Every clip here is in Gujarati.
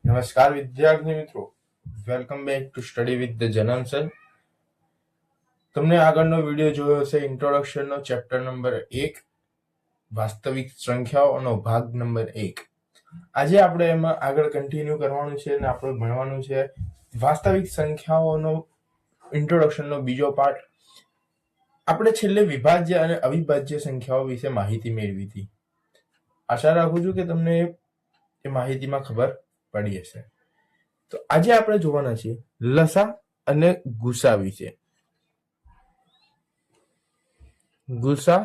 નમસ્કાર વિદ્યાર્થી મિત્રો, welcome back to study with the જનમ સર. તમને આગળનો વિડીયો જોયો હશે, ઇન્ટ્રોડક્શનનો ચેપ્ટર નંબર 1 વાસ્તવિક સંખ્યાઓનો ભાગ નંબર 1. આજે આપણે એમાં આગળ કન્ટિન્યુ કરવાનું છે અને આપણે ભણવાનું છે વાસ્તવિક સંખ્યાઓનો ઇન્ટ્રોડક્શનનો બીજો પાર્ટ. આપણે છેલ્લે વિભાજ્ય અને અવિભાજ્ય સંખ્યાઓ વિશે માહિતી મેળવી હતી. આશા રાખું છું કે તમને એ માહિતીમાં ખબર પડી હશે. તો આજે આપણે જોવાના છીએ લસા અને ગુસા વિશે. ગુસા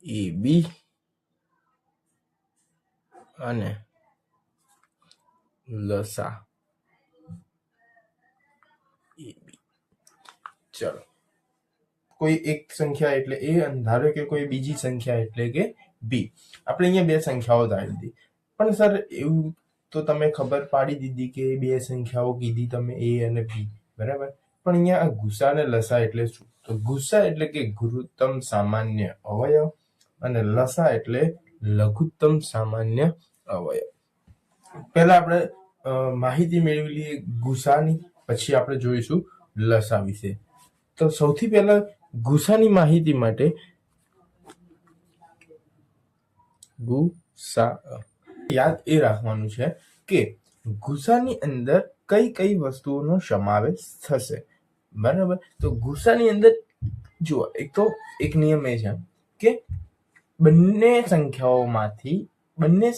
એ બી અને લસા એ બી. ચલો, કોઈ એક સંખ્યા એટલે એ અને ધારો કે કોઈ બીજી સંખ્યા એટલે કે બી. આપણે અહીંયા બે સંખ્યાઓ ધારી દીધી, પણ સર એવું તો તમે ખબર પાડી દીધી કે બે સંખ્યાઓ કીધી તમે એ અને બી, બરાબર. પણ અહીંયા આ ગુસા અને લસા એટલે શું? તો ગુસા એટલે કે ગુરુત્તમ સામાન્ય અવયવ અને લસા એટલે લઘુત્તમ સામાન્ય અવયવ. પહેલા આપણે માહિતી મેળવી લઈએ ગુસાની, પછી આપણે જોઈશું લસા વિશે. તો સૌથી પહેલા ગુસાની માહિતી માટે ગુસા યાદ એ રાખવાનું છે કે ગુસાની અંદર કઈ કઈ વસ્તુઓનો સમાવેશ થશે, બરાબર. તો ગુસાની અંદર જુઓ, એક નિયમ એ છે કે બંને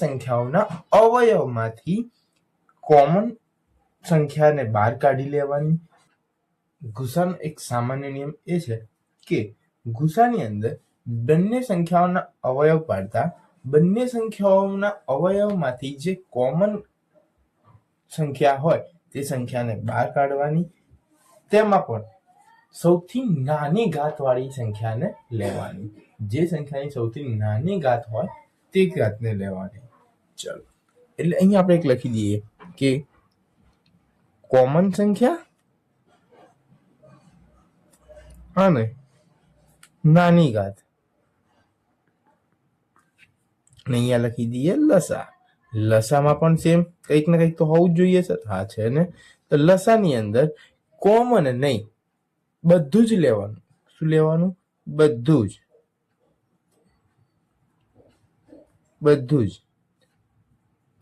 સંખ્યાઓના અવયવમાંથી કોમન સંખ્યાને બહાર કાઢી લેવાની. ગુસાનો એક સામાન્ય નિયમ એ છે કે ગુસાની અંદર બંને સંખ્યાઓના અવયવ પાડતા બંને સંખ્યાઓના અવયવમાંથી જે કોમન સંખ્યા હોય તે સંખ્યાને બહાર કાઢવાની. તેમાં પણ સૌથી નાની ઘાતવાળી સંખ્યાને લેવાની. જે સંખ્યાની સૌથી નાની ઘાત હોય તે ઘાતને લેવાની. ચલો, એટલે અહીંયા આપણે એક લખી દઈએ કે કોમન સંખ્યા અને નાની ઘાત. અને અહીંયા લખી દઈએ લસા. લસામાં પણ સેમ કંઈક ને કંઈક તો હોવું જ જોઈએ સર. હા છે ને. તો લસાની અંદર કોમન નહીં, બધું જ લેવાનું. શું લેવાનું? બધું જ.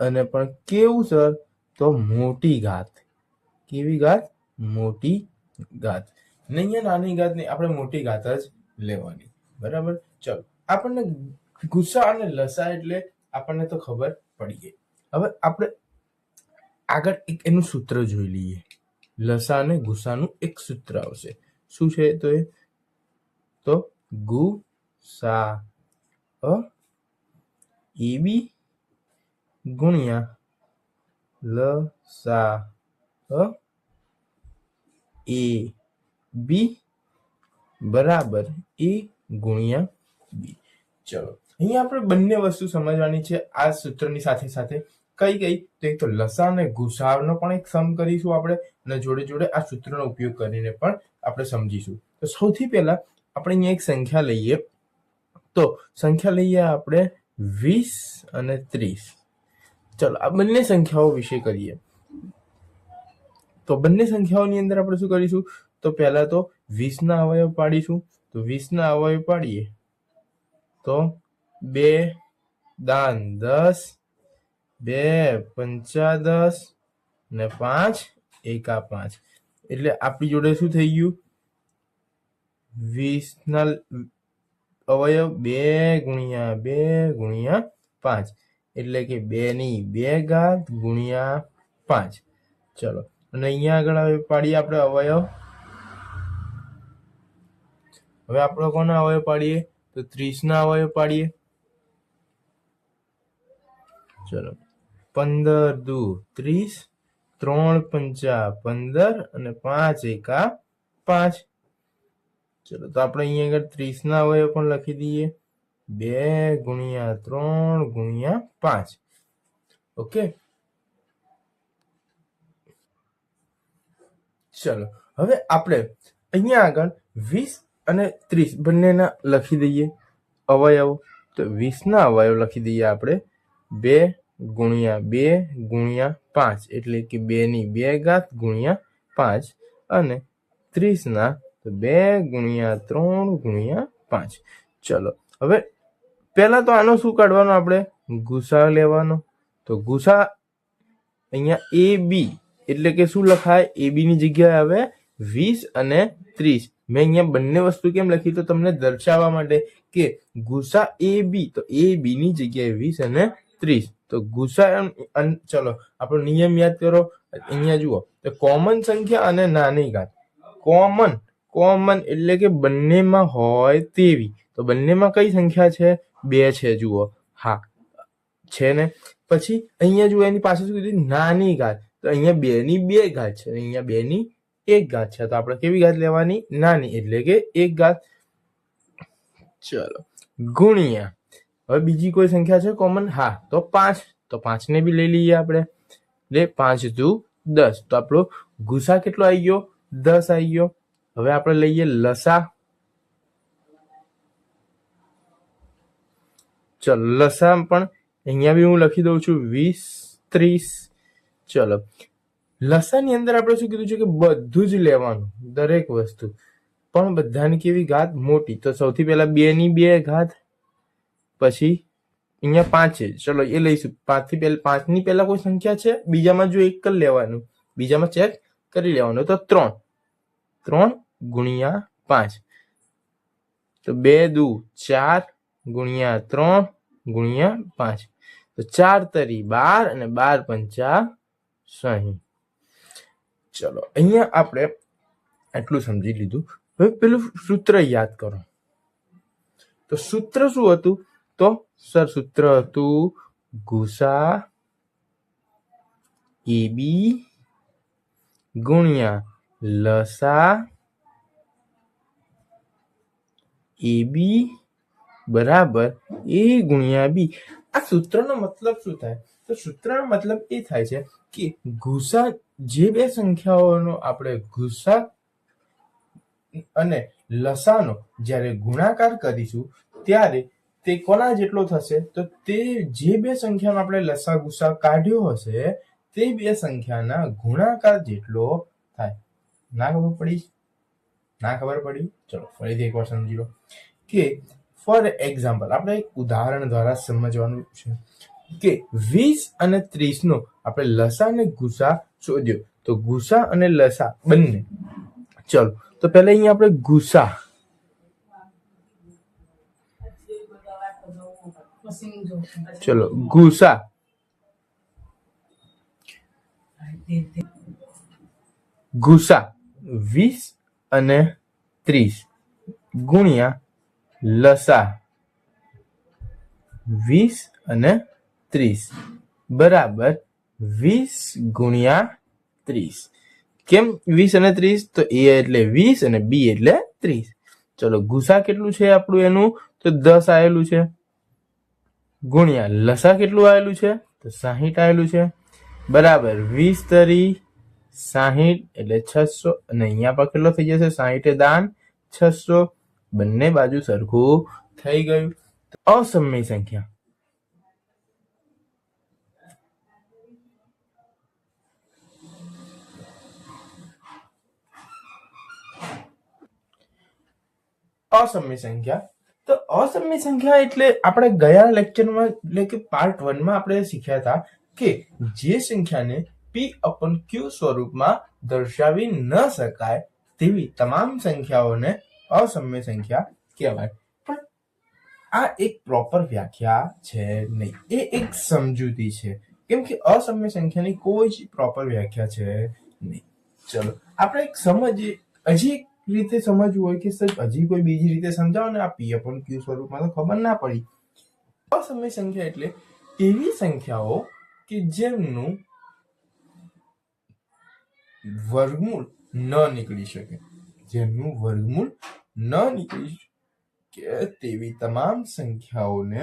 અને પણ કેવું સર? તો મોટી ઘાત. કેવી ઘાત? મોટી ઘાત. નહીં નાની ઘાત નહીં, આપણે મોટી ઘાત જ લેવાની, બરાબર. ચલો, આપણને ગુસા અને લસા એટલે આપણને તો ખબર પડી ગઈ. હવે આપણે આગળ એક એનું સૂત્ર જોઈ લઈએ. લસા અને ગુસાનું એક સૂત્ર આવશે. શું છે તો ગુસા એ બી ગુણ્યા લસા એ બી બરાબર એ ગુણ્યા બી. ચલો, અહીંયા આપણે બંને વસ્તુ સમજવાની છે આ સૂત્રની સાથે સાથે. કઈ તો એક તો લસા અને ગુસાનો પણ એક સમ કરીશું આપણે, અને જોડે જોડે આ સૂત્રનો ઉપયોગ કરીને પણ આપણે સમજીશું. તો સૌથી પહેલા આપણે અહીંયા એક સંખ્યા લઈએ. તો સંખ્યા લઈએ આપણે 20 અને 30. ચલો, આ બંને સંખ્યાઓ વિશે કરીએ. તો બંને સંખ્યાઓની અંદર આપણે શું કરીશું? તો પહેલા તો 20 ના અવયવ પાડીશું. તો 20 ના અવયવ પાડીએ તો 2 દાન 10, 2 પંચા 10 ને 5 એકા 5. એટલે આપણી જોડે શું થઈ ગયું? 20 ના અવયવ 2 ગુણ્યા 2 ગુણ્યા 5, એટલે કે 2 ની 2 ઘાત ગુણ્યા 5. ચલો, અને અહીંયા આગળ પાડીએ આપણે અવયવ. હવે આપણે કોના અવયવ પાડીએ? તો 30 ના અવયવ પાડીએ. ચલો, 15 દુ 30, 3 પંચા 15 અને 5 એકા 5. ચલો, તો આપણે અહીંયા આગળ 30 ના અવયવ પણ લખી દઈએ. 2 ગુણ્યા 3 ગુણ્યા 5. ઓકે. ચલો, હવે આપણે અહીંયા આગળ 20 અને 30 બંનેના લખી દઈએ અવયવો. તો 20 ના અવયવ લખી દઈએ આપણે 2 ગુણ્યા 2 ગુણ્યા 5 એટલે કે 2 ની 2 ઘાત ગુણ્યા 5 અને 30 ના તો 2 ગુણ્યા 3 ગુણ્યા 5. ચલો હવે પહેલા તો આનો શું કાઢવાનો આપણે ગુસા લેવાનો. તો ગુસા અહીંયા એ બી એટલે કે શું લખાય એ બી ની જગ્યાએ હવે 20 અને 30. મેં અહીંયા બંને વસ્તુ કેમ લખી તો તમને દર્શાવવા માટે કે ગુસા એ બી તો એ બી ની જગ્યાએ 20 અને 30. તો ગુસા ચલો આપણો નિયમ યાદ કરો. અહીંયા જુઓ તો કોમન સંખ્યા અને નાની ઘાત. કોમન એટલે કે બંનેમાં હોય તેવી. તો બંનેમાં કઈ સંખ્યા છે 2 છે જુઓ હા છે ને. પછી અહીંયા જુઓ એની પાસે શું કીધું નાની ઘાત. તો અહીંયા 2 ની 2 ઘાત છે અહીંયા 2 ની 1 ઘાત છે. તો આપણે કેવી ઘાત લેવાની નાની એટલે કે 1 ઘાત. ચલો ગુણ્યા હવે બીજી કોઈ સંખ્યા છે કોમન હા તો 5. તો 5 ને બી લઈ લઈએ આપણે એટલે 5 દુ 10. તો આપણો ગુસા કેટલો આવી ગયો 10 આવી ગયો. હવે આપણે લઈએ લસા. ચલો લસા પણ અહીંયા બી હું લખી દઉં છું 20 30. ચલો લસાની અંદર આપણે શું કીધું છે કે બધું જ લેવાનું દરેક વસ્તુ પણ બધાની કેવી ઘાત મોટી. તો સૌથી પહેલા 2 ની 2 ઘાત પછી અહીંયા 5 છે ચલો એ લઈશું 5 ની પહેલા કોઈ સંખ્યા છે બીજામાં જો એક કરી લેવાનું બીજામાં ચેક કરી લેવાનું. તો 3 ગુણ્યા 5 તો 2 દુ 4 ગુણ્યા 3 ગુણ્યા 5 તો 4 તરી 12 અને 12 પંચા 60. ચલો અહીંયા આપણે આટલું સમજી લીધું. હવે પેલું સૂત્ર યાદ કરો. તો સૂત્ર શું હતું તો સર સૂત્ર હતું ગુસા એબી ગુણ્યા લસા એબી બરાબર એ ગુણ્યા બી. આ સૂત્રનો મતલબ શું થાય તો સૂત્રનો મતલબ એ થાય છે કે ગુસા જે બે સંખ્યાઓનો આપણે ગુસા અને લસાનો જ્યારે ગુણાકાર કરીશું ત્યારે તે કોના જેટલો થશે તો તે જે બે સંખ્યાનો આપણે લસા ગુસા કાઢ્યો હશે તે બે સંખ્યાના ગુણાકાર જેટલો થાય. ના ખબર પડી ચલો ફરીથી એકવાર સમજી લો કે ફોર એક્ઝામ્પલ આપણે એક ઉદાહરણ દ્વારા સમજવાનું છે કે 20 અને 30 નો આપણે લસા અને ગુસા શોધ્યો. તો ગુસા અને લસા બંને ચલો તો પહેલા અહીંયા આપણે ગુસા ચલો ગુસા ગુસા 20 અને 30 ગુણ્યા લસા 20 અને 30 બરાબર 20 ગુણ્યા 30. કેમ 20 અને 30 તો એ એટલે 20 અને બી એટલે 30. ચલો ગુસા કેટલું છે આપણું એનું તો 10 આવેલું છે ગુણ્યા લસા કેટલું આવેલું છે તો 60 આવેલું છે બરાબર 20 તરી 60 એટલે 600 અને અહીંયા પર કેટલો થઈ જશે 60 દાન 600 બંને બાજુ સરખું થઈ ગયું. અસમય સંખ્યા અસમય સંખ્યા તો અસમય સંખ્યા એટલે આપણે ગયા લેક્ચરમાં એટલે કે પાર્ટ 1 માં આપણે શીખ્યા હતા કે જે સંખ્યાને p/q સ્વરૂપમાં દર્શાવી ન શકાય તેવી તમામ સંખ્યાઓને અસમય સંખ્યા કહેવાય. પણ આ એક પ્રોપર વ્યાખ્યા છે નહીં, એ એક સમજૂતી છે કેમ કે અસમય સંખ્યાની કોઈ જ પ્રોપર વ્યાખ્યા છે નહીં. ચલો આપણે એક સમજીએ હજી એક રીતે સમજવું હોય કે સર હજી કોઈ બીજી રીતે સમજાવો ને આ p/q સ્વરૂપમાં તો ખબર ના પડી. અસમય સંખ્યા એટલે એવી સંખ્યાઓ કે જેમનું વર્ગમૂળ ન નીકળી શકે, જેમનું વર્ગમૂળ ન નીકળી શકે તેવી તમામ સંખ્યાઓને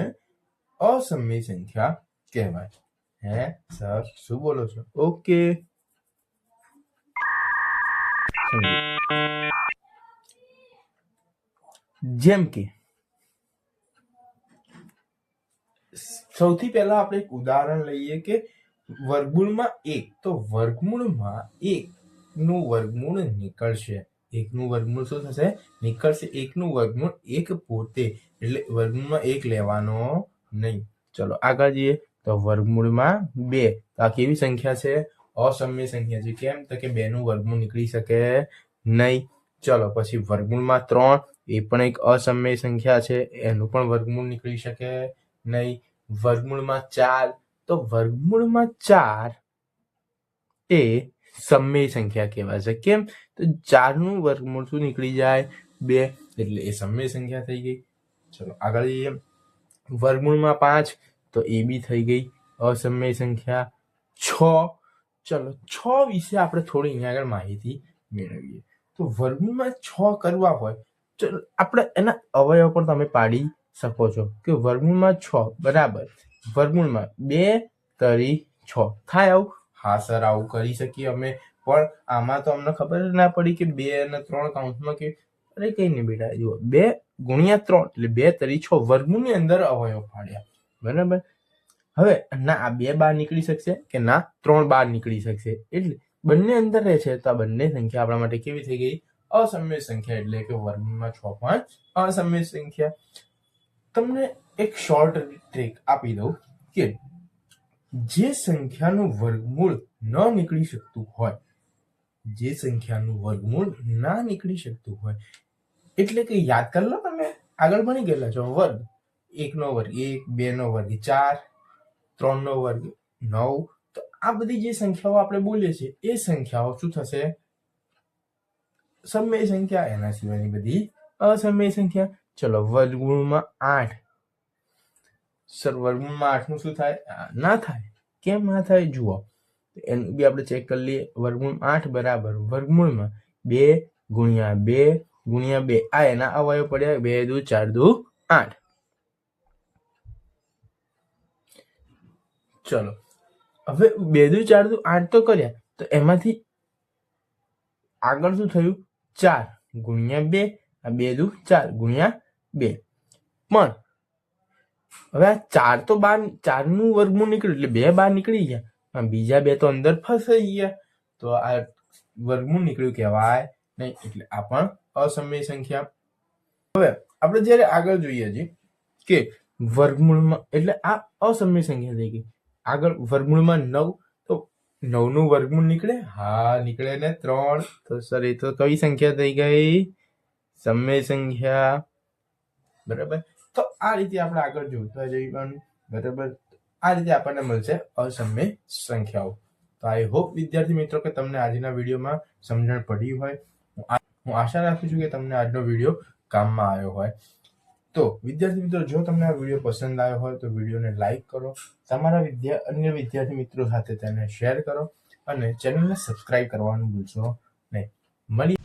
અસમય સંખ્યા કહેવાય. હે સર શું બોલો છો? ઓકે જેમ કે સૌથી પહેલા આપણે એક ઉદાહરણ લઈએ કે વર્ગમૂળમાં 1, તો વર્ગમૂળમાં 1 નું વર્ગમૂળ નીકળશે. 1 નું વર્ગમૂળ શું થશે? નીકળશે. 1 નું વર્ગમૂળ 1 પોતે, એટલે વર્ગમૂળમાં 1 લેવાનો નહીં. ચલો આગળ જઈએ. તો વર્ગમૂળમાં 2, તો આ કેવી સંખ્યા છે? અસમય સંખ્યા છે. કેમ? તો કે 2 નું વર્ગમૂળ નીકળી શકે નહીં. ચલો પછી વર્ગમૂળમાં 3, એ પણ એક અસમય સંખ્યા છે, એનું પણ વર્ગમૂળ નીકળી શકે નહીં. વર્ગમૂળમાં 4, તો વર્ગમૂળમાં 4 એ સમય સંખ્યા કહેવાશે. કેમ? તો 4 નું વર્ગમૂળ શું નીકળી જાય? 2, એટલે એ સમય સંખ્યા થઈ ગઈ. ચલો આગળ જઈએ. વર્ગમૂળમાં 5, તો એ બી થઈ ગઈ અસમય સંખ્યા. 6, ચલો 6 વિશે આપણે થોડી અહીંયા આગળ માહિતી મેળવીએ. તો વર્ગમૂળમાં 6 કરવા હોય, ચલો આપણે એના અવયવ પણ તમે પાડી શકો છો કે વર્ગમૂળમાં 6 બરાબર વર્ગમૂળમાં 2 તરી 6 થાય આવું? હા સર, આવું કરી શકીએ અમે, પણ આમાં તો અમને ખબર જ ના પડી કે 2 અને 3 કાઉન્ટમાં કે અરે કઈ નહીં બેટા, જુઓ 2 ગુણ્યા 3 એટલે 2 તરી 6 વર્ગમૂળની અંદર અવયવ પાડ્યા. બરાબર. હવે ના આ 2 બહાર નીકળી શકશે કે ના 3 બહાર નીકળી શકશે, એટલે બંને અંદર રહે છે, તો આ બંને સંખ્યા આપણા માટે કેવી થઈ ગઈ? અસમય સંખ્યા, એટલે કે વર્ગમૂળમાં 6 પણ અસમય સંખ્યા. તમને એક શોર્ટ ટ્રીક આપી દઉં કે જે સંખ્યાનું વર્ગમૂળ ન નીકળી શકતું હોય, જે સંખ્યાનું વર્ગમૂળ ના નીકળી શકતું હોય, એટલે કે યાદ કરી લો, તમે આગળ ભણી ગયેલા છો. વર્ગ 1 નો વર્ગ 1, 2 નો વર્ગ 4, 3 નો વર્ગ 9, તો આ બધી જે સંખ્યાઓ આપણે બોલીએ છીએ એ સંખ્યાઓ શું થશે? સમય સંખ્યા. એના સિવાયની બધી અસમય સંખ્યા. ચલો વર્ગમૂળમાં 8, સર વર્ગમૂળમાં 8 નું શું થાય? ના થાય. કેમ ના થાય? જુઓ, એનું બી આપણે ચેક કરી લઈએ. વર્ગમૂળ 8 બરાબર વર્ગમૂળમાં 2 ગુણ્યા 2 ગુણ્યા 2, આ એના અવયવ પડ્યા. 2 દુ 4 દુ 8. ચલો હવે 2 દુ 4 દુ 8 તો કર્યા, તો એમાંથી આગળ શું થયું? 4 ગુણ્યા 2, આ 2 દુ 4 ગુણ્યા 2. પણ હવે આ 4 તો 4 નું વર્ગમૂળ નીકળ્યું એટલે 2 બહાર નીકળી ગયા, બીજા 2 તો અંદર ફસાઈ ગયા, તો આ વર્ગમૂળ નીકળ્યું કહેવાય નહીં, એટલે આ પણ અસમય સંખ્યા. હવે આપણે જ્યારે આગળ જોઈએ છીએ કે વર્ગમૂળમાં, એટલે આ અસમય સંખ્યા થઈ ગઈ. આગળ વર્ગમૂળમાં 9, તો 9 નું વર્ગમૂળ નીકળે? હા નીકળે ને 3, તો સર એ તો કઈ સંખ્યા થઈ ગઈ? સમય સંખ્યા. બરાબર. તો આ રીતે આપણે આગળ જોતા જઈશું. બરાબર. આ રીતે આપણને મળશે અસમય સંખ્યાઓ. તો આઈ હોપ વિદ્યાર્થી મિત્રો કે તમને આજના વિડીયોમાં સમજણ પડી હોય. હું આશા રાખું છું કે તમને આજનો વિડીયો કામમાં આવ્યો હોય. તો વિદ્યાર્થી મિત્રો, જો તમને આ વિડીયો પસંદ આવ્યો હોય તો વિડીયોને લાઈક કરો, તમારા અન્ય વિદ્યાર્થી મિત્રો સાથે તેને શેર કરો અને ચેનલને સબસ્ક્રાઇબ કરવાનું ભૂલશો નહીં. મળી